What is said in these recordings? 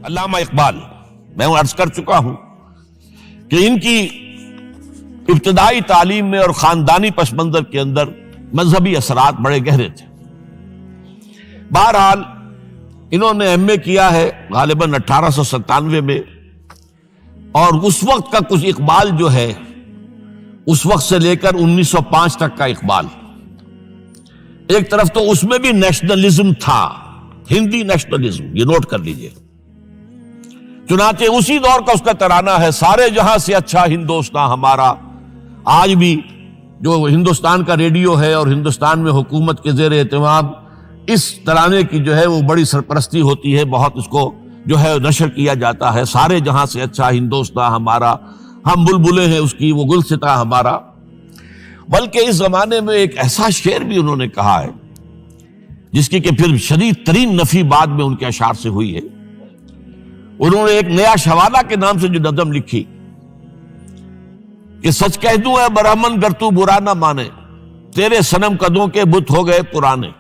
علامہ اقبال، میں عرض کر چکا ہوں کہ ان کی ابتدائی تعلیم میں اور خاندانی پس منظر کے اندر مذہبی اثرات بڑے گہرے تھے۔ بہرحال انہوں نے ایم اے کیا ہے غالباً 1897 میں، اور اس وقت کا کچھ اقبال جو ہے اس وقت سے لے کر 1905 تک کا اقبال، ایک طرف تو اس میں بھی نیشنلزم تھا، ہندی نیشنلزم، یہ نوٹ کر لیجئے۔ چنانچہ اسی دور کا اس کا ترانہ ہے، سارے جہاں سے اچھا ہندوستان ہمارا۔ آج بھی جو ہندوستان کا ریڈیو ہے اور ہندوستان میں حکومت کے زیر اہتمام اس ترانے کی جو ہے وہ بڑی سرپرستی ہوتی ہے، بہت اس کو جو ہے نشر کیا جاتا ہے، سارے جہاں سے اچھا ہندوستان ہمارا، ہم بلبلے ہیں اس کی وہ گلستاں ہمارا۔ بلکہ اس زمانے میں ایک ایسا شعر بھی انہوں نے کہا ہے جس کی کہ پھر شدید ترین نفی بعد میں ان کے اشعار سے ہوئی ہے۔ انہوں نے ایک نیا شوالہ کے نام سے جو نظم لکھی کہ سچ کہہ دوں اے برہمن گر تو برا نہ مانے، تیرے صنم قدوں کے بت ہو گئے پرانے۔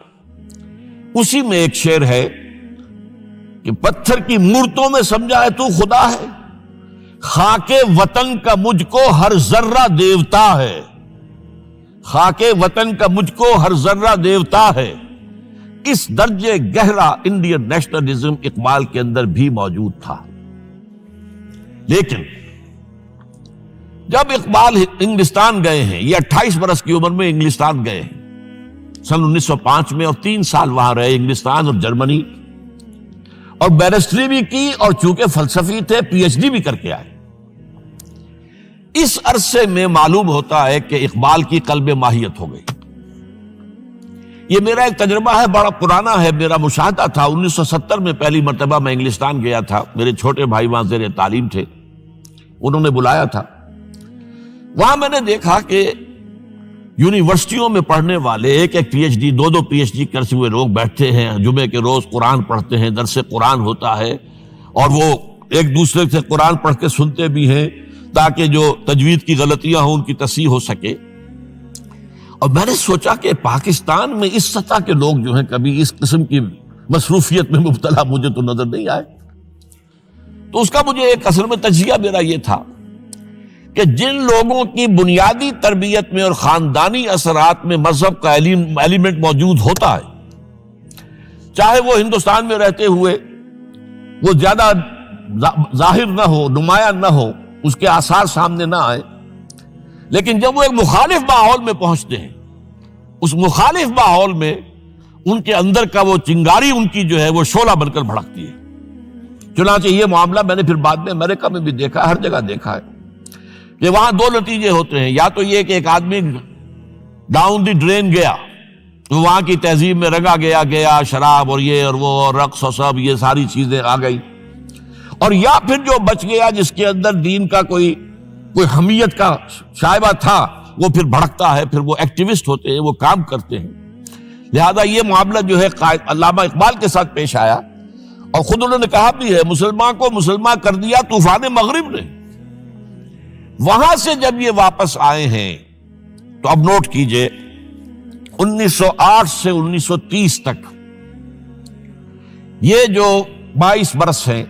اسی میں ایک شعر ہے کہ پتھر کی مورتوں میں سمجھا ہے تو خدا ہے، خاک وطن کا مجھ کو ہر ذرہ دیوتا ہے، خاک وطن کا مجھ کو ہر ذرہ دیوتا ہے۔ اس درجے گہرا انڈین نیشنلزم اقبال کے اندر بھی موجود تھا۔ لیکن جب اقبال انگلستان گئے ہیں، یہ 28 برس کی عمر میں انگلستان گئے ہیں سن 1905 میں، اور 3 سال وہاں رہے انگلستان اور جرمنی، اور بیرسٹری بھی کی، اور چونکہ فلسفی تھے پی ایچ ڈی بھی کر کے آئے۔ اس عرصے میں معلوم ہوتا ہے کہ اقبال کی قلب ماہیت ہو گئی۔ یہ میرا ایک تجربہ ہے، بڑا پرانا ہے، میرا مشاہدہ تھا۔ 1970 میں پہلی مرتبہ میں انگلستان گیا تھا، میرے چھوٹے بھائی وہاں زیر تعلیم تھے، انہوں نے بلایا تھا۔ وہاں میں نے دیکھا کہ یونیورسٹیوں میں پڑھنے والے ایک P H D, 2 P H D کرتے ہوئے لوگ بیٹھتے ہیں، جمعے کے روز قرآن پڑھتے ہیں، درس قرآن ہوتا ہے، اور وہ ایک دوسرے سے قرآن پڑھ کے سنتے بھی ہیں تاکہ جو تجوید کی غلطیاں ہوں ان کی تصحیح ہو سکے۔ اور میں نے سوچا کہ پاکستان میں اس سطح کے لوگ جو ہیں کبھی اس قسم کی مصروفیت میں مبتلا مجھے تو نظر نہیں آئے۔ تو اس کا مجھے ایک اصل میں تجزیہ میرا یہ تھا کہ جن لوگوں کی بنیادی تربیت میں اور خاندانی اثرات میں مذہب کا ایلیمنٹ موجود ہوتا ہے، چاہے وہ ہندوستان میں رہتے ہوئے وہ زیادہ ظاہر نہ ہو، نمایاں نہ ہو، اس کے آثار سامنے نہ آئے، لیکن جب وہ ایک مخالف ماحول میں پہنچتے ہیں، اس مخالف ماحول میں ان کے اندر کا وہ چنگاری ان کی جو ہے وہ شعلہ بن کر بھڑکتی ہے۔ چنانچہ یہ معاملہ میں نے پھر بعد میں امریکہ میں بھی دیکھا، ہر جگہ دیکھا ہے کہ وہاں 2 نتیجے ہوتے ہیں، یا تو یہ کہ ایک آدمی ڈاؤن دی ڈرین گیا، تو وہاں کی تہذیب میں رنگا گیا شراب اور یہ اور وہ اور رقص اور سب یہ ساری چیزیں آ گئی، اور یا پھر جو بچ گیا جس کے اندر دین کا کوئی حمیت کا شائبہ تھا، وہ پھر بھڑکتا ہے، پھر وہ ایکٹیوسٹ ہوتے ہیں، وہ کام کرتے ہیں۔ لہذا یہ معاملہ جو ہے علامہ اقبال کے ساتھ پیش آیا، اور خود انہوں نے کہا بھی ہے، مسلمان کو مسلمان کر دیا طوفان مغرب نے۔ وہاں سے جب یہ واپس آئے ہیں تو اب نوٹ کیجئے 1908 سے 1930 تک یہ جو 22 برس ہیں،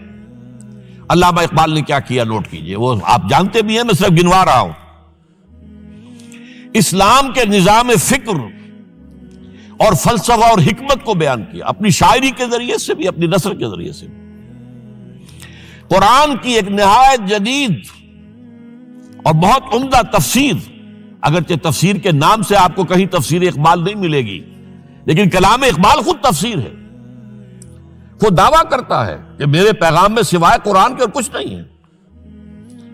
علامہ اقبال نے کیا کیا نوٹ کیجئے، وہ آپ جانتے بھی ہیں، میں صرف گنوا رہا ہوں۔ اسلام کے نظام فکر اور فلسفہ اور حکمت کو بیان کیا، اپنی شاعری کے ذریعے سے بھی، اپنی نثر کے ذریعے سے بھی۔ قرآن کی ایک نہایت جدید اور بہت عمدہ تفسیر، اگرچہ تفسیر کے نام سے آپ کو کہیں تفسیر اقبال نہیں ملے گی، لیکن کلام اقبال خود تفسیر ہے، خود دعویٰ کرتا ہے کہ میرے پیغام میں سوائے قرآن کے اور کچھ نہیں ہے۔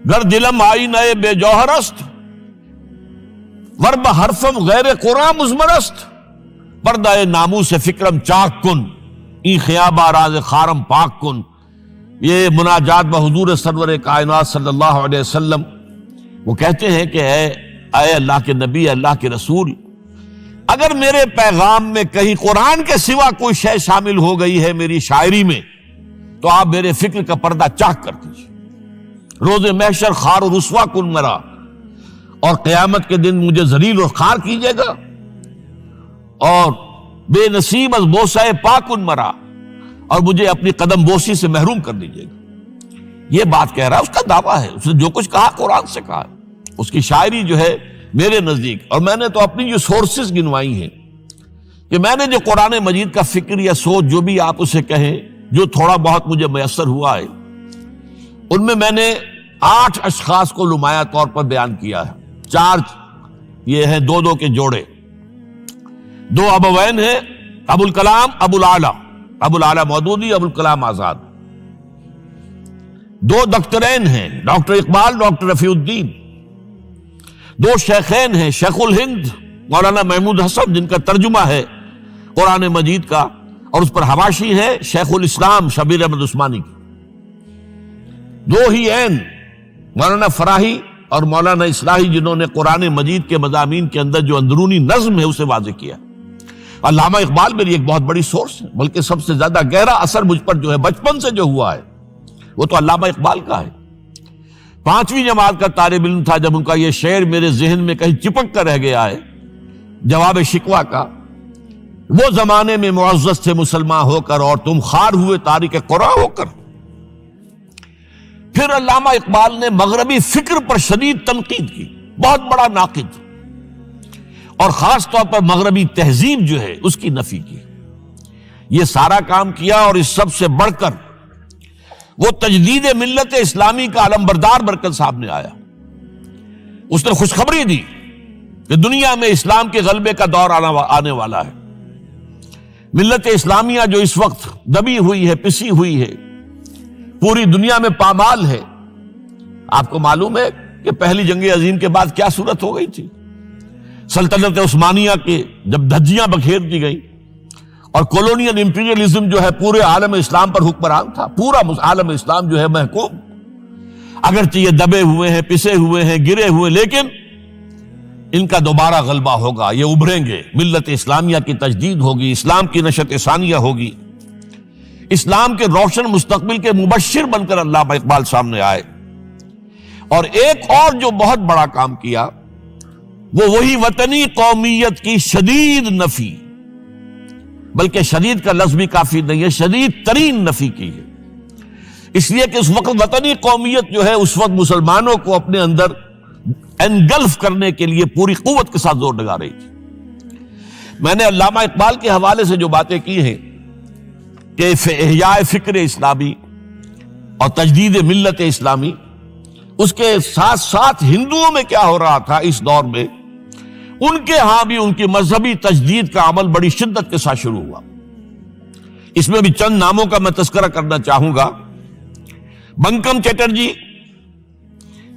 گر دلم آئی نئے بے جوہر است، ورب حرفم غیر قرآن مزمرست، پردہ ناموس فکرم چاک کن، ای خیابہ راز خارم پاک کن۔ یہ مناجات بحضور سرور کائنات صلی اللہ علیہ وسلم، وہ کہتے ہیں کہ اے اللہ کے نبی، اللہ کے رسول، اگر میرے پیغام میں کہیں قرآن کے سوا کوئی شے شامل ہو گئی ہے میری شاعری میں، تو آپ میرے فکر کا پردہ چاک کر دیجیے۔ روز محشر خار و رسوا کن مرا، اور قیامت کے دن مجھے ذلیل اور خار کیجیے گا، اور بے نصیب از بوسہ پاک کن مرا، اور مجھے اپنی قدم بوسی سے محروم کر دیجیے گا. یہ بات کہہ رہا ہے، اس کا دعویٰ ہے، اس نے جو کچھ کہا قرآن سے کہا ہے. اس کی شاعری جو ہے میرے نزدیک، اور میں نے تو اپنی جو سورسز گنوائی ہیں کہ میں نے جو قرآن مجید کا فکر یا سوچ جو بھی آپ اسے کہیں، جو تھوڑا بہت مجھے میسر ہوا ہے، ان میں نے 8 اشخاص کو نمایاں طور پر بیان کیا ہے. 4 یہ ہیں 2 کے جوڑے. 2 ابوین ہیں، ابو الکلام ابو العلا مودودی، ابو الکلام آزاد. 2 دکترین ہیں، ڈاکٹر اقبال، ڈاکٹر رفیع الدین. 2 شیخین ہیں، شیخ الہند مولانا محمود حسن، جن کا ترجمہ ہے قرآن مجید کا، اور اس پر حواشی ہے شیخ الاسلام شبیر احمد عثمانی کی. 2 ہی عین مولانا فراہی اور مولانا اصلاحی، جنہوں نے قرآن مجید کے مضامین کے اندر جو اندرونی نظم ہے اسے واضح کیا. علامہ اقبال میری ایک بہت بڑی سورس ہے، بلکہ سب سے زیادہ گہرا اثر مجھ پر جو ہے بچپن سے جو ہوا ہے وہ تو علامہ اقبال کا ہے. 5ویں جماعت کا طالب علم تھا جب ان کا یہ شعر میرے ذہن میں کہیں چپک کر رہ گیا ہے، جواب شکوہ کا: وہ زمانے میں معزز تھے مسلمان ہو کر، اور تم خار ہوئے تاریک قرآن ہو کر. پھر علامہ اقبال نے مغربی فکر پر شدید تنقید کی، بہت بڑا ناقد، اور خاص طور پر مغربی تہذیب جو ہے اس کی نفی کی. یہ سارا کام کیا، اور اس سب سے بڑھ کر وہ تجدید ملت اسلامی کا علمبردار برکت سامنے آیا. اس نے خوشخبری دی کہ دنیا میں اسلام کے غلبے کا دور آنے والا ہے. ملت اسلامیہ جو اس وقت دبی ہوئی ہے، پسی ہوئی ہے، پوری دنیا میں پامال ہے. آپ کو معلوم ہے کہ پہلی جنگ عظیم کے بعد کیا صورت ہو گئی تھی؟ سلطنت عثمانیہ کے جب دھجیاں بکھیر دی گئی، اور کولونیل امپیریلزم جو ہے پورے عالم اسلام پر حکمران تھا، پورا عالم اسلام جو ہے محکوم. اگرچہ یہ دبے ہوئے ہیں، پسے ہوئے ہیں، گرے ہوئے، لیکن ان کا دوبارہ غلبہ ہوگا، یہ ابھریں گے. ملت اسلامیہ کی تجدید ہوگی، اسلام کی نشأت ثانیہ ہوگی، اسلام کے روشن مستقبل کے مبشر بن کر علامہ اقبال سامنے آئے. اور ایک اور جو بہت بڑا کام کیا وہ وہی وطنی قومیت کی شدید نفی، بلکہ شدید کا لفظ بھی کافی نہیں ہے، شدید ترین نفی کی ہے. اس لیے کہ اس وقت وطنی قومیت جو ہے اس وقت مسلمانوں کو اپنے اندر انگلف کرنے کے لیے پوری قوت کے ساتھ زور لگا رہی تھی. میں نے علامہ اقبال کے حوالے سے جو باتیں کی ہیں کہ احیاء فکر اسلامی اور تجدید ملت اسلامی، اس کے ساتھ ساتھ ہندوؤں میں کیا ہو رہا تھا اس دور میں، ان کے ہاں بھی ان کی مذہبی تجدید کا عمل بڑی شدت کے ساتھ شروع ہوا. اس میں بھی چند ناموں کا میں تذکرہ کرنا چاہوں گا. بنکم چٹرجی،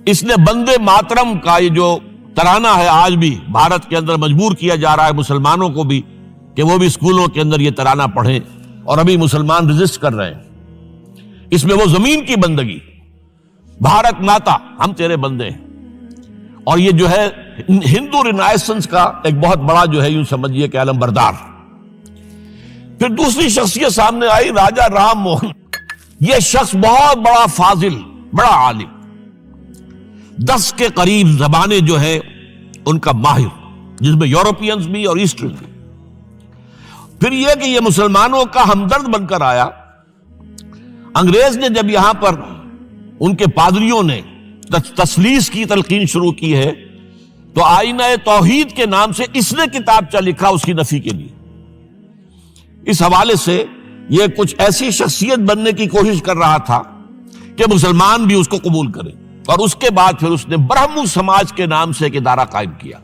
اس نے بندے ماترم کا یہ جو ترانہ ہے آج بھی بھارت کے اندر مجبور کیا جا رہا ہے مسلمانوں کو بھی کہ وہ بھی اسکولوں کے اندر یہ ترانہ پڑھیں، اور ابھی مسلمان رجسٹ کر رہے ہیں. اس میں وہ زمین کی بندگی، بھارت ماتا ہم تیرے بندے ہیں. اور یہ جو ہے ہندو رینائسنس کا ایک بہت بڑا جو ہے یوں سمجھیے کہ علم بردار. پھر دوسری شخصیت سامنے آئی، راجا رام موہن. یہ شخص بہت بڑا فاضل، بڑا عالم، 10 کے قریب زبانیں جو ہے ان کا ماہر، جس میں یورپینز بھی اور ایسٹرن بھی. پھر یہ کہ یہ مسلمانوں کا ہمدرد بن کر آیا. انگریز نے جب یہاں پر ان کے پادریوں نے تثلیث کی تلقین شروع کی ہے تو آئینہ توحید کے نام سے اس نے کتابچہ لکھا اس کی نفی کے لیے. اس حوالے سے یہ کچھ ایسی شخصیت بننے کی کوشش کر رہا تھا کہ مسلمان بھی اس کو قبول کریں. اور اس کے بعد پھر اس نے برہمو سماج کے نام سے ایک ادارہ قائم کیا.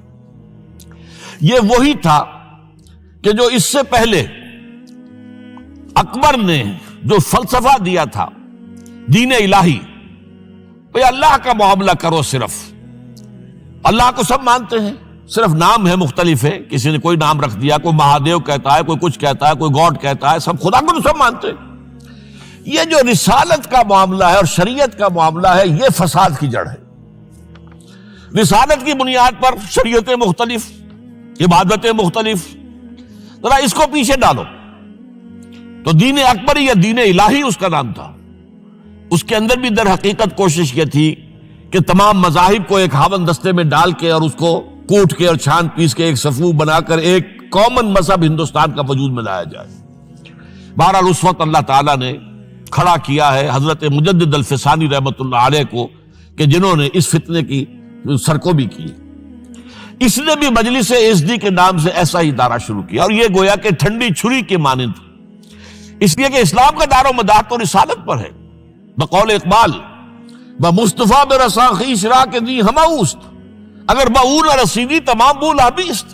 یہ وہی تھا کہ جو اس سے پہلے اکبر نے جو فلسفہ دیا تھا دین الہی، بھئی اللہ کا معاملہ کرو، صرف اللہ کو سب مانتے ہیں، صرف نام ہے مختلف ہے. کسی نے کوئی نام رکھ دیا، کوئی مہادیو کہتا ہے، کوئی کچھ کہتا ہے، کوئی گاڈ کہتا ہے، سب خدا کو سب مانتے ہیں. یہ جو رسالت کا معاملہ ہے اور شریعت کا معاملہ ہے، یہ فساد کی جڑ ہے. رسالت کی بنیاد پر شریعتیں مختلف، عبادتیں مختلف، ذرا اس کو پیچھے ڈالو. تو دین اکبری یا دین الہی اس کا نام تھا. اس کے اندر بھی در حقیقت کوشش یہ تھی کہ تمام مذاہب کو ایک ہاون دستے میں ڈال کے اور اس کو کوٹ کے اور چھان پیس کے ایک صفوف بنا کر ایک کامن مذہب ہندوستان کا وجود میں لایا جائے. بہرحال اس وقت اللہ تعالیٰ نے کھڑا کیا ہے حضرت مجدد الفسانی رحمۃ اللہ علیہ کو کہ جنہوں نے اس فتنے کی سرکوبی کی. اس نے بھی مجلس ایزدی کے نام سے ایسا ہی ادارہ شروع کیا، اور یہ گویا کہ ٹھنڈی چھری کے مانند، اس لیے کہ اسلام کا دار و مدار تو رسالت پر ہے. بقول اقبال بمصطفیٰ برساں خویش را کے دی ہماؤست، اگر بہو نہ رسیدی تمام بول حبیست.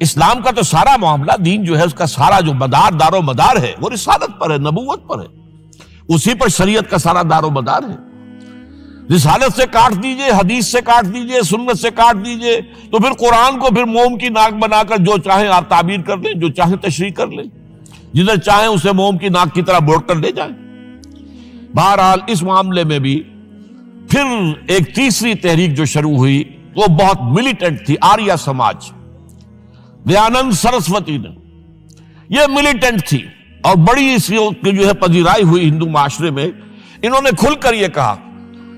اسلام کا تو سارا معاملہ، دین جو ہے اس کا سارا جو مدار دار و مدار ہے وہ رسالت پر ہے، نبوت پر ہے، اسی پر شریعت کا سارا دار و مدار ہے. رسالت سے کاٹ دیجئے، حدیث سے کاٹ دیجئے، سنت سے کاٹ دیجئے، تو پھر قرآن کو پھر موم کی ناک بنا کر جو چاہیں آپ تعبیر کر لیں، جو چاہیں تشریح کر لیں، جدھر چاہیں اسے موم کی ناک کی طرح بوٹ کر لے جائیں. بہرحال اس معاملے میں بھی پھر ایک تیسری تحریک جو شروع ہوئی وہ بہت ملیٹنٹ تھی، آریہ سماج، دیانند سرسوتی نے. یہ ملیٹنٹ تھی اور بڑی اس کی جو ہے پذیرائی ہوئی ہندو معاشرے میں. انہوں نے کھل کر یہ کہا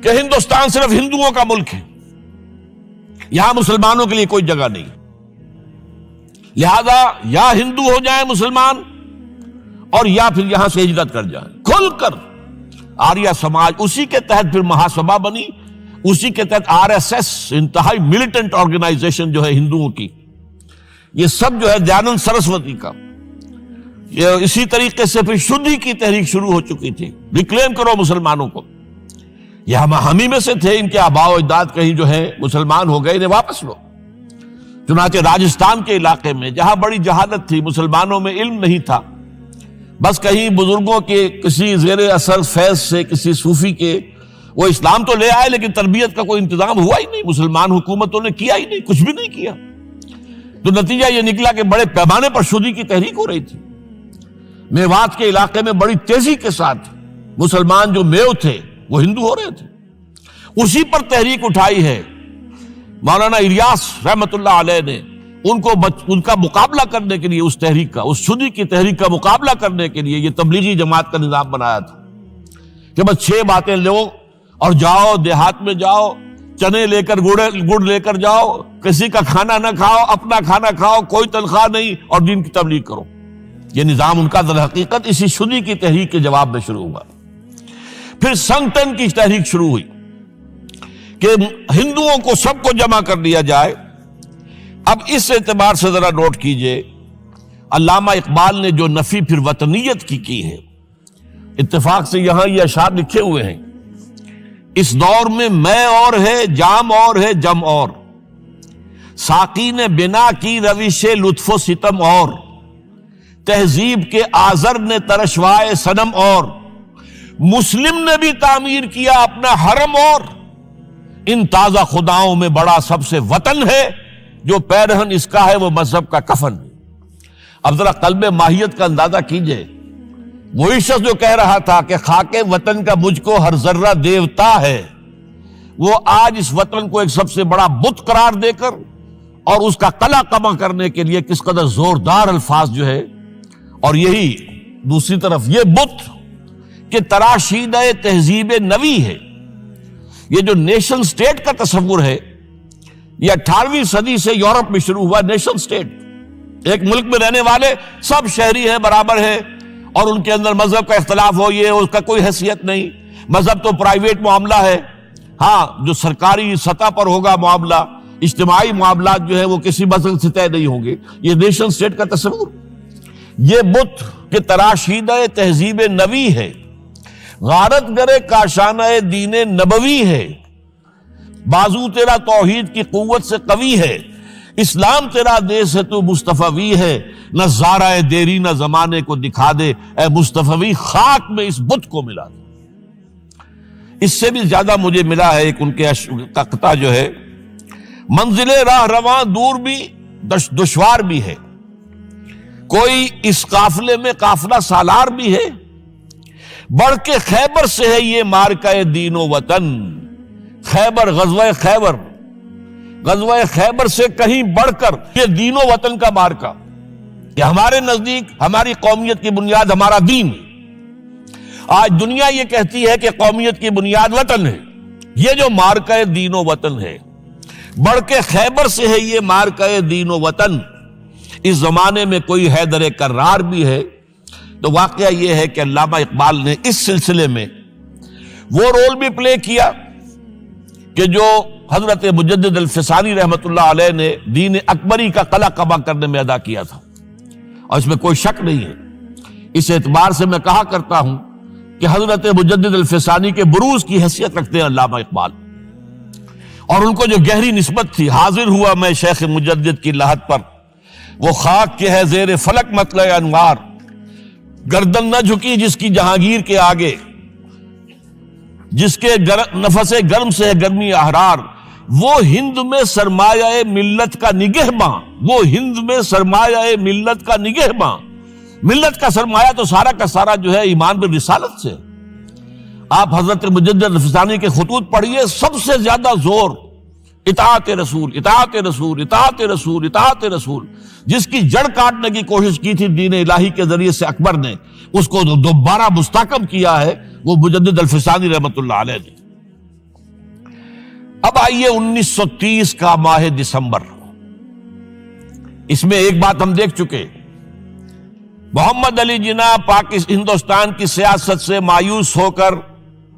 کہ ہندوستان صرف ہندوؤں کا ملک ہے، یہاں مسلمانوں کے لیے کوئی جگہ نہیں، لہذا یا ہندو ہو جائیں مسلمان اور یا پھر یہاں سے ہجرت کر جائیں. کھل کر آریہ سماج، اسی کے تحت پھر مہاسبھا بنی، اسی کے تحت RSS، انتہائی ملیٹنٹ آرگنائزیشن جو ہے ہندوؤں کی. یہ سب جو ہے دیانند سرسوتی کا. یہ اسی طریقے سے پھر شدھی کی تحریک شروع ہو چکی تھی، ریکلیم کرو مسلمانوں کو. یہ ہم ہی میں سے تھے، ان کے آباء و اجداد کہیں جو ہے مسلمان ہو گئے، انہیں واپس لو. چنانچہ راجستھان کے علاقے میں جہاں بڑی جہالت تھی، مسلمانوں میں علم نہیں تھا، بس کہیں بزرگوں کے کسی زیر اثر فیض سے، کسی صوفی کے وہ اسلام تو لے آئے لیکن تربیت کا کوئی انتظام ہوا ہی نہیں، مسلمان حکومتوں نے کیا ہی نہیں، کچھ بھی نہیں کیا. تو نتیجہ یہ نکلا کہ بڑے پیمانے پر شدھی کی تحریک ہو رہی تھی. میوات کے علاقے میں بڑی تیزی کے ساتھ مسلمان جو میو تھے وہ ہندو ہو رہے تھے. اسی پر تحریک اٹھائی ہے مولانا الیاس رحمت اللہ علیہ نے. ان کا مقابلہ کرنے کے لیے، اس تحریک کا، اس شدھی کی تحریک کا مقابلہ کرنے کے لیے یہ تبلیغی جماعت کا نظام بنایا تھا کہ بس 6 باتیں لو اور جاؤ، دیہات میں جاؤ، چنے لے کر گڑ لے کر جاؤ، کسی کا کھانا نہ کھاؤ، اپنا کھانا کھاؤ، کوئی تنخواہ نہیں، اور دین کی تبلیغ کرو. یہ نظام ان کا در حقیقت اسی شدھی کی تحریک کے جواب میں شروع ہوا. پھر سنگٹن کی تحریک شروع ہوئی کہ ہندوؤں کو سب کو جمع کر لیا جائے. اب اس اعتبار سے ذرا نوٹ کیجئے، علامہ اقبال نے جو نفی پھر وطنیت کی ہے، اتفاق سے یہاں یہ اشعار لکھے ہوئے ہیں: اس دور میں میں اور ہے، جام اور ہے، جم اور، ساقی نے بنا کی روش لطف و ستم اور، تہذیب کے آزر نے ترشوائے صنم اور، مسلم نے بھی تعمیر کیا اپنا حرم اور، ان تازہ خداؤں میں بڑا سب سے وطن ہے، جو پیرہن اس کا ہے وہ مذہب کا کفن. اب ذرا قلب ماہیت کا اندازہ کیجئے. وہی شخص جو کہہ رہا تھا کہ خاک وطن کا مجھ کو ہر ذرہ دیوتا ہے، وہ آج اس وطن کو ایک سب سے بڑا بت قرار دے کر اور اس کا قلع کما کرنے کے لیے کس قدر زوردار الفاظ جو ہے. اور یہی دوسری طرف یہ بت کہ تراشیدہ تہذیب نوی ہے. یہ جو نیشن سٹیٹ کا تصور ہے، یہ 18ویں صدی سے یورپ میں شروع ہوا. نیشن سٹیٹ، ایک ملک میں رہنے والے سب شہری ہیں، برابر ہیں، اور ان کے اندر مذہب کا اختلاف ہو، یہ اس کا کوئی حیثیت نہیں. مذہب تو پرائیویٹ معاملہ ہے، ہاں جو سرکاری سطح پر ہوگا معاملہ، اجتماعی معاملات جو ہے وہ کسی مذہب سے طے نہیں ہوں گے. یہ نیشن سٹیٹ کا تصور، یہ بت کہ تراشیدہ تہذیب نوی ہے، غارت گرے کاشانہ دین نبوی ہے، بازو تیرا توحید کی قوت سے قوی ہے، اسلام تیرا دیس ہے تو مصطفی ہے، نہ زارہ دیری نہ زمانے کو دکھا دے، اے مصطفی خاک میں اس بت کو ملا دے. اس سے بھی زیادہ مجھے ملا ہے ایک ان کے قطعہ جو ہے: منزل راہ رواں دور بھی دشوار بھی ہے، کوئی اس قافلے میں قافلہ سالار بھی ہے، بڑھ کے خیبر سے ہے یہ مارکہ دین و وطن. خیبر، غزوہ خیبر سے کہیں بڑھ کر یہ دین و وطن کا مارکہ، کہ ہمارے نزدیک ہماری قومیت کی بنیاد ہمارا دین. آج دنیا یہ کہتی ہے کہ قومیت کی بنیاد وطن ہے. یہ جو مارکہ دین و وطن ہے، بڑھ کے خیبر سے ہے یہ مارکہ دین و وطن. اس زمانے میں کوئی حیدر کرار بھی ہے، تو واقعہ یہ ہے کہ علامہ اقبال نے اس سلسلے میں وہ رول بھی پلے کیا کہ جو حضرت مجدد الفسانی رحمت اللہ علیہ نے دین اکبری کا قلع قبا کرنے میں ادا کیا تھا، اور اس میں کوئی شک نہیں ہے۔ اس اعتبار سے میں کہا کرتا ہوں کہ حضرت مجدد الفسانی کے بروز کی حیثیت رکھتے ہیں علامہ اقبال، اور ان کو جو گہری نسبت تھی، حاضر ہوا میں شیخ مجدد کی لحد پر، وہ خاک کے ہے زیر فلک مطلع انوار، گردن نہ جھکی جس کی جہانگیر کے آگے، جس کے نفس گرم سے ہے گرمی احرار، وہ ہند میں سرمایہ ملت کا نگہباں، وہ ہند میں سرمایہ ملت کا نگہباں۔ ملت کا سرمایہ تو سارا کا سارا جو ہے ایمان بالرسالت سے۔ آپ حضرت مجدد الفسانی کے خطوط پڑھیے، سب سے زیادہ زور اطاعت رسول، اطاعت رسول، اطاعت رسول، اطاعت رسول۔ جس کی جڑ کاٹنے کی کوشش کی تھی دین الہی کے ذریعے سے اکبر نے، اس کو دوبارہ مستحکم کیا ہے وہ مجدد الفسانی رحمت اللہ علیہ نے۔ اب آئیے 1930 کا ماہ دسمبر، اس میں ایک بات ہم دیکھ چکے، محمد علی جناح ہندوستان کی سیاست سے مایوس ہو کر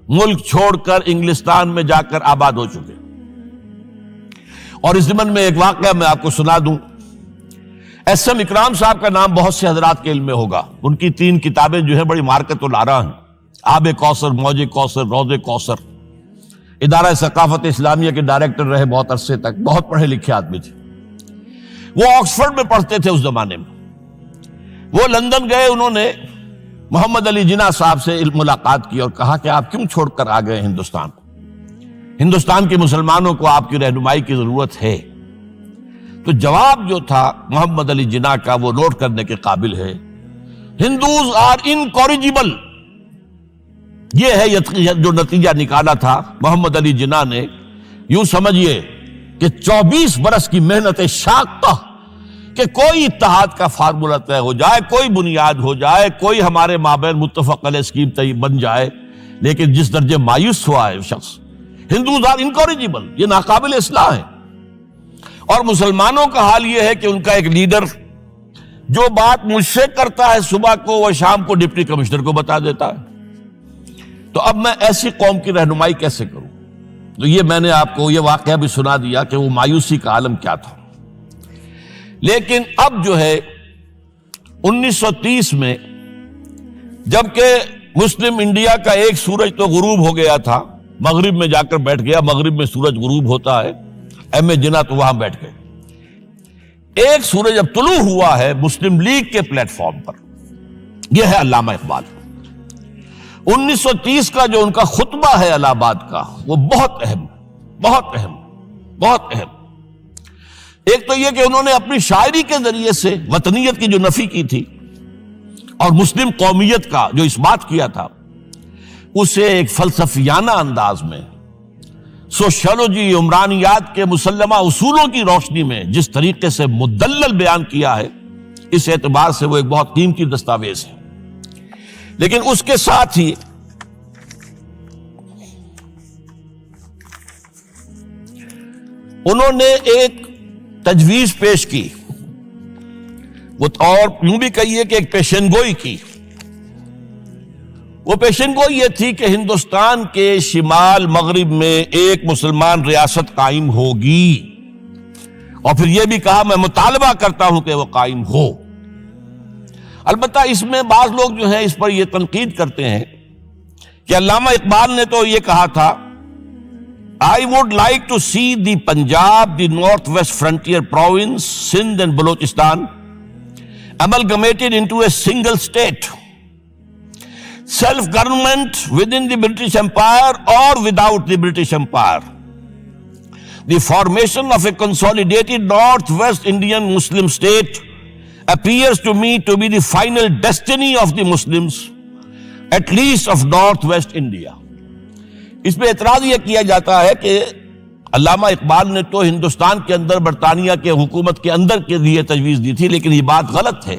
ملک چھوڑ کر انگلستان میں جا کر آباد ہو چکے۔ اور اس ضمن میں ایک واقعہ میں آپ کو سنا دوں۔ ایس ایم اکرام صاحب کا نام بہت سے حضرات کے علم میں ہوگا، ان کی 3 کتابیں جو ہیں بڑی مارکت الآراء ہیں، آب کوثر، موج کوثر، روض کوثر۔ ادارہ ثقافت اسلامیہ کے ڈائریکٹر رہے بہت عرصے تک، بہت پڑھے لکھے آدمی تھے۔ وہ آکسفورڈ میں پڑھتے تھے اس زمانے میں۔ وہ لندن گئے، انہوں نے محمد علی جناح صاحب سے ملاقات کی اور کہا کہ آپ کیوں چھوڑ کر آ گئے ہندوستان؟ ہندوستان کے مسلمانوں کو آپ کی رہنمائی کی ضرورت ہے۔ تو جواب جو تھا محمد علی جناح کا وہ نوٹ کرنے کے قابل ہے۔ ہندوز آر انکوریجیبل، یہ ہے جو نتیجہ نکالا تھا محمد علی جناح نے۔ یوں سمجھیے کہ 24 برس کی محنت شاقہ کہ کوئی اتحاد کا فارمولہ طے ہو جائے، کوئی بنیاد ہو جائے، کوئی ہمارے مابین متفق علیہ اسکیم طے بن جائے، لیکن جس درجے مایوس ہوا ہے شخص، ہندوز آر انکوریجیبل، یہ ناقابل اصلاح ہے۔ اور مسلمانوں کا حال یہ ہے کہ ان کا ایک لیڈر جو بات مجھ سے کرتا ہے صبح کو، وہ شام کو ڈپٹی کمشنر کو بتا دیتا ہے۔ تو اب میں ایسی قوم کی رہنمائی کیسے کروں؟ تو یہ میں نے آپ کو یہ واقعہ بھی سنا دیا کہ وہ مایوسی کا عالم کیا تھا۔ لیکن اب جو ہے 1930 میں، جبکہ مسلم انڈیا کا ایک سورج تو غروب ہو گیا تھا، مغرب میں جا کر بیٹھ گیا، مغرب میں سورج غروب ہوتا ہے، ایم اے جناح تو وہاں بیٹھ گئے۔ ایک سورج اب طلوع ہوا ہے مسلم لیگ کے پلیٹ فارم پر، یہ ہے علامہ اقبال۔ 1930 کا جو ان کا خطبہ ہے الہ آباد کا، وہ بہت اہم، بہت اہم، بہت اہم۔ ایک تو یہ کہ انہوں نے اپنی شاعری کے ذریعے سے وطنیت کی جو نفی کی تھی اور مسلم قومیت کا جو اس بات کیا تھا، اسے ایک فلسفیانہ انداز میں، سوشیولوجی، عمرانیات کے مسلمہ اصولوں کی روشنی میں جس طریقے سے مدلل بیان کیا ہے، اس اعتبار سے وہ ایک بہت قیمتی دستاویز ہے۔ لیکن اس کے ساتھ ہی انہوں نے ایک تجویز پیش کی، وہ اور یوں بھی کہیے کہ ایک پیشن گوئی کی۔ وہ پیشن گوئی یہ تھی کہ ہندوستان کے شمال مغرب میں ایک مسلمان ریاست قائم ہوگی، اور پھر یہ بھی کہا میں مطالبہ کرتا ہوں کہ وہ قائم ہو۔ البتہ اس میں بعض لوگ جو ہیں اس پر یہ تنقید کرتے ہیں کہ علامہ اقبال نے تو یہ کہا تھا I would like to see the Punjab, the Northwest Frontier Province, Sindh and Balochistan amalgamated into a single state. Self-government within the British Empire or without the British Empire. The formation of a consolidated Northwest Indian Muslim state appears to me to be the final destiny of the Muslims, at least of Northwest India. اس پہ اعتراض یہ کیا جاتا ہے کہ علامہ اقبال نے تو ہندوستان کے اندر برطانیہ کے حکومت کے اندر کے لیے تجویز دی تھی، لیکن یہ بات غلط ہے۔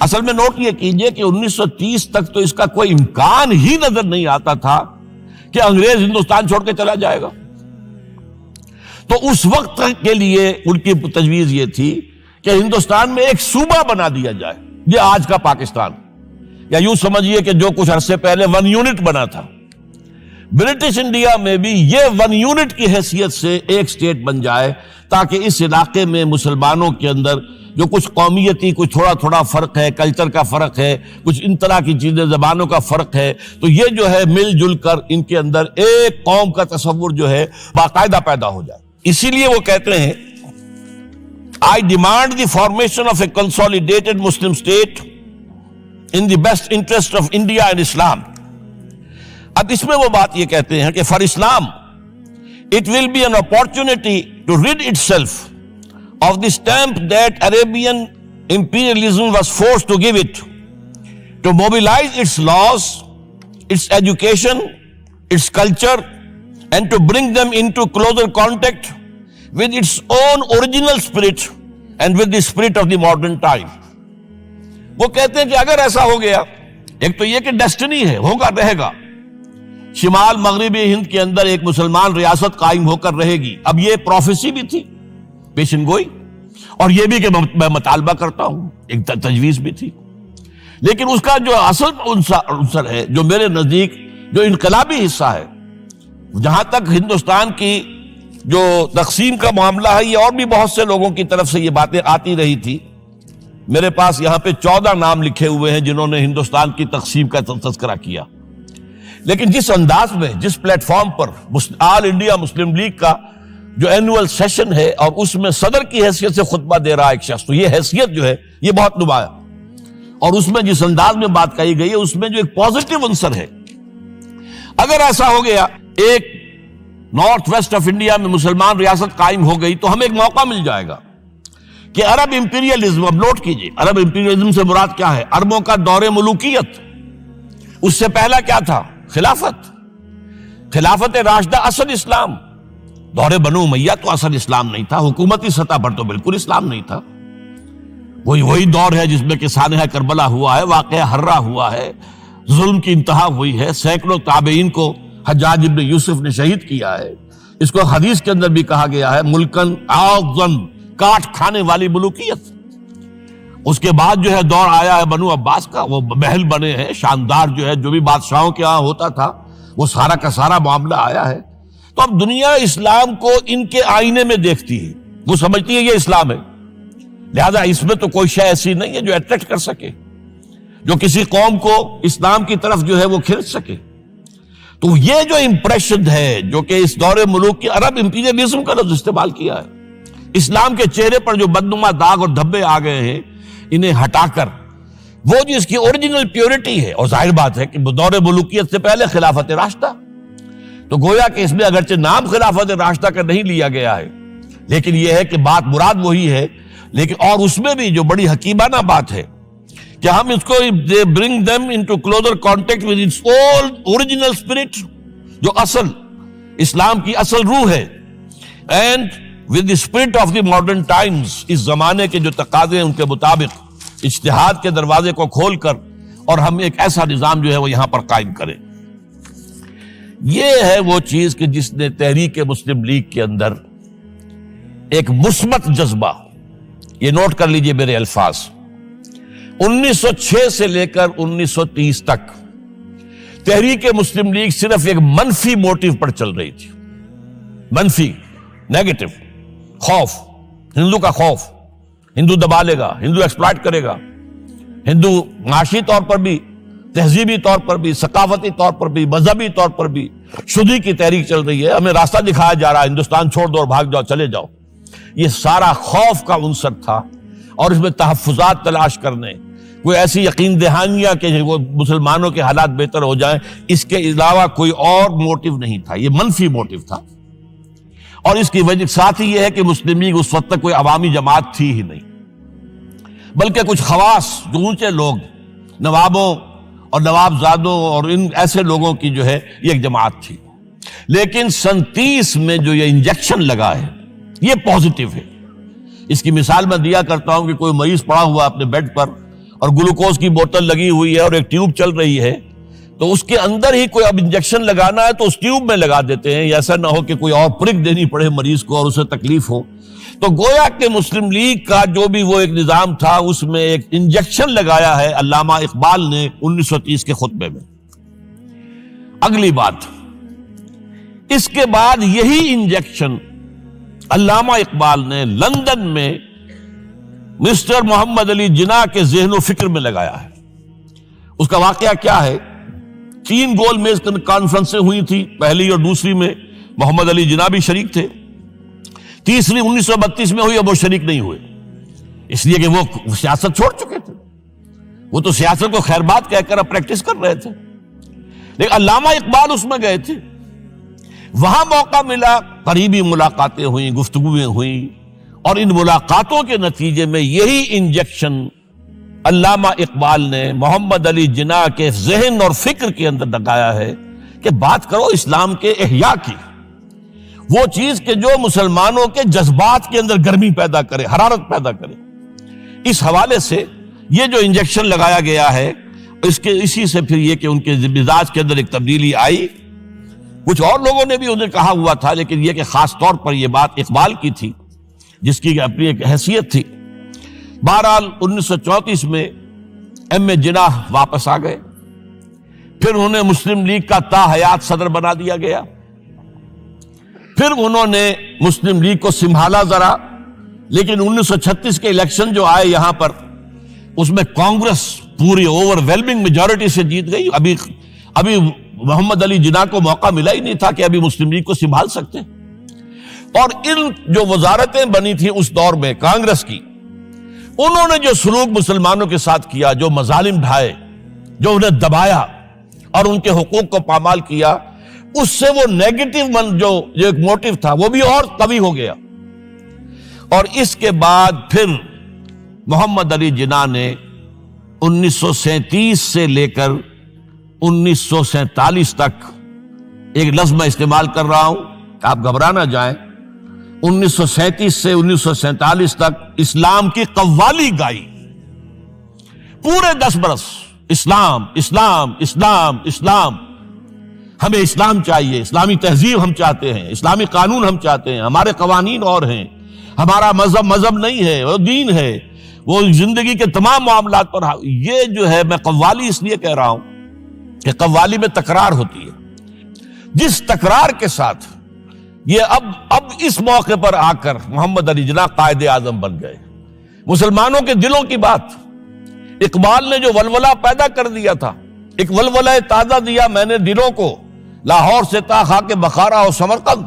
اصل میں نوٹ یہ کیجئے کہ 1930 تک تو اس کا کوئی امکان ہی نظر نہیں آتا تھا کہ انگریز ہندوستان چھوڑ کے چلا جائے گا۔ تو اس وقت کے لیے ان کی تجویز یہ تھی کہ ہندوستان میں ایک صوبہ بنا دیا جائے، یہ آج کا پاکستان، یا یوں سمجھیے کہ جو کچھ عرصے پہلے 1 یونٹ بنا تھا، برٹش انڈیا میں بھی یہ 1 یونٹ کی حیثیت سے ایک سٹیٹ بن جائے، تاکہ اس علاقے میں مسلمانوں کے اندر جو کچھ قومیتی کچھ تھوڑا تھوڑا فرق ہے، کلچر کا فرق ہے، کچھ ان طرح کی چیزیں، زبانوں کا فرق ہے، تو یہ جو ہے مل جل کر ان کے اندر ایک قوم کا تصور جو ہے باقاعدہ پیدا ہو جائے۔ اسی لیے وہ کہتے ہیں I demand the formation of a consolidated Muslim state in the best interest of India and Islam۔ اب اس میں وہ بات یہ کہتے ہیں کہ for Islam it will be an opportunity to rid itself of the stamp that Arabian imperialism was forced to give it, to mobilize its laws, its education, its culture, and to bring them into closer contact with its own original spirit and with the spirit of the modern time۔ وہ کہتے ہیں کہ اگر ایسا ہو گیا، ایک تو یہ کہ ڈیسٹنی ہے، ہوگا، رہے گا، شمال مغربی ہند کے اندر ایک مسلمان ریاست قائم ہو کر رہے گی۔ اب یہ پروفیسی بھی تھی، پیشن گوئی، اور یہ بھی کہ میں مطالبہ کرتا ہوں، ایک تجویز بھی تھی، لیکن اس کا جو اصل عنصر ہے، جو میرے نزدیک جو انقلابی حصہ ہے، جہاں تک ہندوستان کی جو تقسیم کا معاملہ ہے، یہ اور بھی بہت سے لوگوں کی طرف سے یہ باتیں آتی رہی تھی۔ میرے پاس یہاں پہ 14 نام لکھے ہوئے ہیں جنہوں نے ہندوستان کی تقسیم کا تذکرہ کیا، لیکن جس انداز میں، جس پلیٹ فارم پر آل انڈیا مسلم لیگ کا جو اینول سیشن ہے اور اس میں صدر کی حیثیت سے خطبہ دے رہا ایک شخص، تو یہ حیثیت جو ہے یہ بہت نمایاں، اور اس میں جس انداز میں بات کہی گئی ہے اس میں جو ایک پازیٹیو عنصر ہے۔ اگر ایسا ہو گیا، ایک نارتھ ویسٹ آف انڈیا میں مسلمان ریاست قائم ہو گئی، تو ہمیں ایک موقع مل جائے گا کہ عرب امپیریلزم، اب نوٹ کیجئے، عرب امپیریلزم سے مراد کیا ہے؟ عربوں کا دور ملوکیت۔ اس سے پہلا کیا تھا؟ خلافت راشدہ، اصل اسلام۔ دور بنو امیہ تو اصل اسلام نہیں تھا، حکومتی سطح پر تو بالکل اسلام نہیں تھا۔ وہی دور ہے جس میں کہ سانحہ کربلا ہوا ہے، واقعہ ہرہ ہوا ہے، ظلم کی انتہا ہوئی ہے، سینکڑوں تابعین کو حجاج ابن یوسف نے شہید کیا ہے۔ اس کو حدیث کے اندر بھی کہا گیا ہے ملکن اعظم، کاٹ کھانے والی ملوکیت۔ اس کے بعد جو ہے دور آیا ہے بنو عباس کا، وہ محل بنے ہیں شاندار، جو ہے جو بھی بادشاہوں کے ہاں ہوتا تھا وہ سارا کا سارا معاملہ آیا ہے۔ تو اب دنیا اسلام کو ان کے آئینے میں دیکھتی ہے، وہ سمجھتی ہے یہ اسلام ہے، لہذا اس میں تو کوئی شے ایسی نہیں ہے جو اٹریکٹ کر سکے، جو کسی قوم کو اسلام کی طرف جو ہے وہ کھینچ سکے۔ تو یہ جو امپریشن ہے جو کہ اس دور ملوک کی عرب امپیریلزم کا لفظ استعمال کیا ہے، اسلام کے چہرے پر جو بدنما داغ اور دھبے آ گئے ہیں، انہیں ہٹا کر وہ جو اس کی اوریجنل پیورٹی ہے، اور ظاہر بات ہے کہ دور ملوکیت سے پہلے خلافت راشدہ، تو گویا کہ اس میں اگرچہ نام خلافت راشدہ کا نہیں لیا گیا ہے، لیکن یہ ہے کہ بات مراد وہی ہے، لیکن اور اس میں بھی جو بڑی حکیمانہ بات ہے کہ ہم اس کو bring them into closer contact with its old original spirit، جو اصل اسلام کی اصل روح ہے، and with the spirit of the modern times، اس زمانے کے جو تقاضے ہیں ان کے مطابق اجتہاد کے دروازے کو کھول کر، اور ہم ایک ایسا نظام جو ہے وہ یہاں پر قائم کریں۔ یہ ہے وہ چیز کہ جس نے تحریک مسلم لیگ کے اندر ایک مثبت جذبہ، یہ نوٹ کر لیجئے میرے الفاظ، 1906 سے لے کر 1930 تک تحریک مسلم لیگ صرف ایک منفی موٹیو پر چل رہی تھی، منفی، نیگیٹو، خوف، ہندو کا خوف، ہندو دبا لے گا، ہندو ایکسپلائٹ کرے گا، ہندو معاشی طور پر بھی، تہذیبی طور پر بھی، ثقافتی طور پر بھی، مذہبی طور پر بھی شدی کی تحریک چل رہی ہے، ہمیں راستہ دکھایا جا رہا ہے، ہندوستان چھوڑ دو اور بھاگ جاؤ، چلے جاؤ۔ یہ سارا خوف کا عنصر تھا، اور اس میں تحفظات تلاش کرنے، کوئی ایسی یقین دہانیاں کہ وہ مسلمانوں کے حالات بہتر ہو جائیں، اس کے علاوہ کوئی اور موٹیو نہیں تھا، یہ منفی موٹیو تھا۔ اور اس کی وجہ ساتھ ہی یہ ہے کہ مسلم لیگ اس وقت تک کوئی عوامی جماعت تھی ہی نہیں، بلکہ کچھ خواص، جو اونچے لوگ، نوابوں اور نوابزادوں اور ان ایسے لوگوں کی جو ہے یہ ایک جماعت تھی۔ لیکن 37 میں جو یہ انجیکشن لگا ہے یہ پازیٹیو ہے۔ اس کی مثال میں دیا کرتا ہوں کہ کوئی مریض پڑا ہوا اپنے بیڈ پر اور گلوکوز کی بوتل لگی ہوئی ہے اور ایک ٹیوب چل رہی ہے، تو اس کے اندر ہی کوئی اب انجیکشن لگانا ہے تو اس ٹیوب میں لگا دیتے ہیں، ایسا نہ ہو کہ کوئی اور پرک دینی پڑے مریض کو اور اسے تکلیف ہو۔ تو گویا کہ مسلم لیگ کا جو بھی وہ ایک نظام تھا اس میں ایک انجیکشن لگایا ہے علامہ اقبال نے 1930 کے خطبے میں۔ اگلی بات، اس کے بعد یہی انجیکشن علامہ اقبال نے لندن میں مسٹر محمد علی جناح کے ذہن و فکر میں لگایا ہے۔ اس کا واقعہ کیا ہے؟ 3 گول میز کانفرنسیں ہوئی تھی، پہلی اور دوسری میں محمد علی جناح بھی شریک تھے، تیسری 1932 میں ہوئی، اب وہ شریک نہیں ہوئے، اس لیے کہ وہ سیاست چھوڑ چکے تھے، وہ تو سیاست کو خیر بات کہہ کر اب پریکٹس کر رہے تھے، لیکن علامہ اقبال اس میں گئے تھے، وہاں موقع ملا، قریبی ملاقاتیں ہوئیں، گفتگویں ہوئیں، اور ان ملاقاتوں کے نتیجے میں یہی انجیکشن علامہ اقبال نے محمد علی جناح کے ذہن اور فکر کے اندر لگایا ہے کہ بات کرو اسلام کے احیاء کی، وہ چیز کہ جو مسلمانوں کے جذبات کے اندر گرمی پیدا کرے، حرارت پیدا کرے۔ اس حوالے سے یہ جو انجیکشن لگایا گیا ہے، اسی سے پھر یہ کہ ان کے مزاج کے اندر ایک تبدیلی آئی۔ کچھ اور لوگوں نے بھی انہیں کہا ہوا تھا، لیکن یہ کہ خاص طور پر یہ بات اقبال کی تھی، جس کی اپنی ایک حیثیت تھی۔ بہرحال 1934 میں ایم اے جناح واپس آ گئے، پھر انہیں مسلم لیگ کا تا حیات صدر بنا دیا گیا، پھر انہوں نے مسلم لیگ کو سنبھالا ذرا، لیکن 1936 کے الیکشن جو آئے یہاں پر، اس میں کانگریس پوری اوور ویلمنگ میجورٹی سے جیت گئی۔ ابھی محمد علی جناح کو موقع ملا ہی نہیں تھا کہ ابھی مسلم لیگ کو سنبھال سکتے، اور ان جو وزارتیں بنی تھیں اس دور میں کانگریس کی، انہوں نے جو سلوک مسلمانوں کے ساتھ کیا، جو مظالم ڈھائے، جو انہیں دبایا اور ان کے حقوق کو پامال کیا، اس سے وہ نیگیٹو جو ایک موٹیو تھا وہ بھی اور قوی ہو گیا۔ اور اس کے بعد پھر محمد علی جناح نے 1937 سے لے کر 1947 تک، ایک لفظ میں استعمال کر رہا ہوں، آپ گھبرا نہ جائیں، 1937 سے 1947 تک اسلام کی قوالی گائی، پورے 10 برس اسلام اسلام اسلام اسلام، ہمیں اسلام چاہیے، اسلامی تہذیب ہم چاہتے ہیں، اسلامی قانون ہم چاہتے ہیں، ہمارے قوانین اور ہیں، ہمارا مذہب نہیں ہے، وہ دین ہے، وہ زندگی کے تمام معاملات پر۔ یہ جو ہے میں قوالی اس لیے کہہ رہا ہوں کہ قوالی میں تکرار ہوتی ہے، جس تکرار کے ساتھ یہ اب اس موقع پر آ کر محمد علی جناح قائد اعظم بن گئے۔ مسلمانوں کے دلوں کی بات، اقبال نے جو ولولہ پیدا کر دیا تھا، ایک ولولہ تازہ دیا میں نے دلوں کو، لاہور سے تا خاک بخارا اور سمرقند،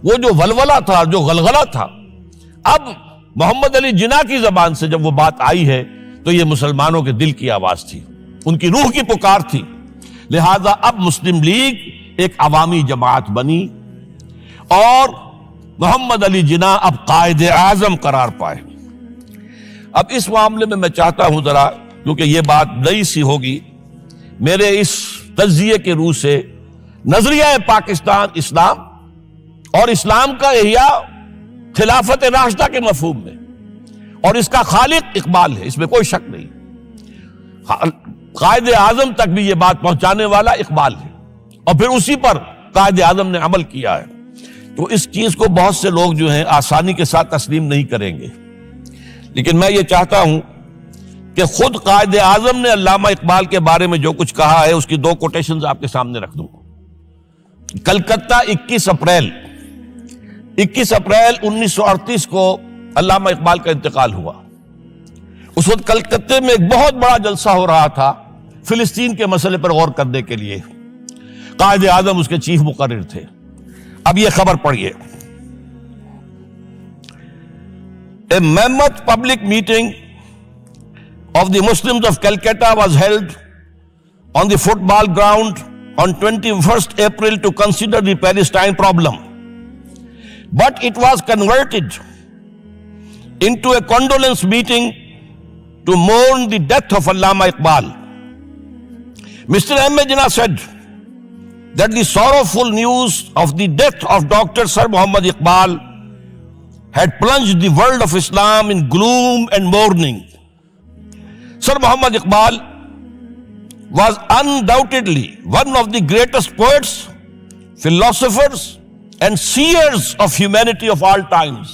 وہ جو ولولہ تھا، جو غلغلہ تھا، اب محمد علی جناح کی زبان سے جب وہ بات آئی ہے تو یہ مسلمانوں کے دل کی آواز تھی، ان کی روح کی پکار تھی۔ لہذا اب مسلم لیگ ایک عوامی جماعت بنی اور محمد علی جناح اب قائد اعظم قرار پائے۔ اب اس معاملے میں چاہتا ہوں ذرا، کیونکہ یہ بات نئی سی ہوگی، میرے اس تجزیے کے روح سے نظریہ پاکستان اسلام اور اسلام کا احیاء خلافت راشدہ کے مفہوم میں، اور اس کا خالق اقبال ہے، اس میں کوئی شک نہیں، قائد اعظم تک بھی یہ بات پہنچانے والا اقبال ہے، اور پھر اسی پر قائد اعظم نے عمل کیا ہے۔ تو اس چیز کو بہت سے لوگ جو ہیں آسانی کے ساتھ تسلیم نہیں کریں گے، لیکن میں یہ چاہتا ہوں کہ خود قائد اعظم نے علامہ اقبال کے بارے میں جو کچھ کہا ہے اس کی 2 کوٹیشنز آپ کے سامنے رکھ دوں۔ کلکتہ 21 اپریل 1938 کو علامہ اقبال کا انتقال ہوا۔ اس وقت کلکتہ میں ایک بہت بڑا جلسہ ہو رہا تھا فلسطین کے مسئلے پر غور کرنے کے لیے، قائد اعظم اس کے چیف مقرر تھے۔ اب یہ خبر پڑھیے، A mammoth public meeting of the Muslims of Calcutta was held on the football ground on 21st April to consider the Palestine problem. But it was converted into a condolence meeting to mourn the death of Allama Iqbal. Mr. M. A. Jinnah said that the sorrowful news of the death of Dr. Sir Muhammad Iqbal had plunged the world of Islam in gloom and mourning. Sir Muhammad Iqbal was undoubtedly one of the greatest poets, philosophers and seers of humanity of all times.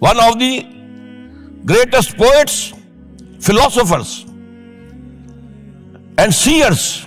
one of the greatest poets, philosophers and seers,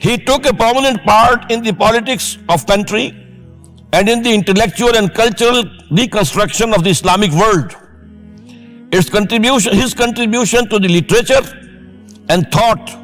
He took a prominent part in the politics of country and in the intellectual and cultural reconstruction of the Islamic world. His contribution to the literature and thought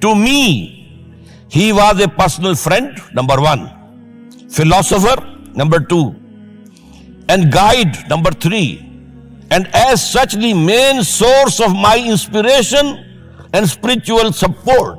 To me, he was a personal friend, number one, philosopher, number two, and guide, number three, and as such the main source of my inspiration and spiritual support.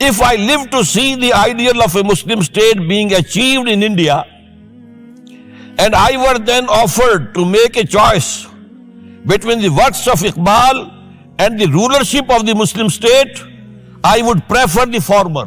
If I live to see the ideal of a Muslim state being achieved in India, and I were then offered to make a choice between the works of Iqbal and the rulership of the Muslim state, I would prefer the former.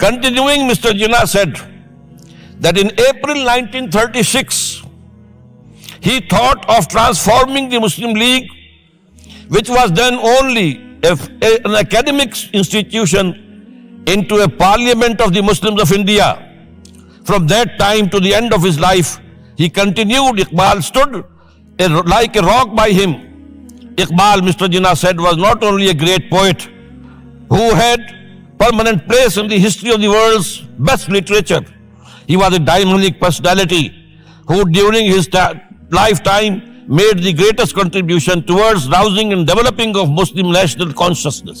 continuing, Mr. Jinnah said that in April 1936 he thought of transforming the Muslim League, which was then only an academic institution, into a parliament of the Muslims of India. From that time to the end of his life, he continued. Iqbal stood like a rock by him. Iqbal, Mr. Jinnah said, was not only a great poet who had permanent place in the history of the world's best literature. He was a dynamic personality who during his lifetime made the greatest contribution towards rousing and developing of Muslim national consciousness.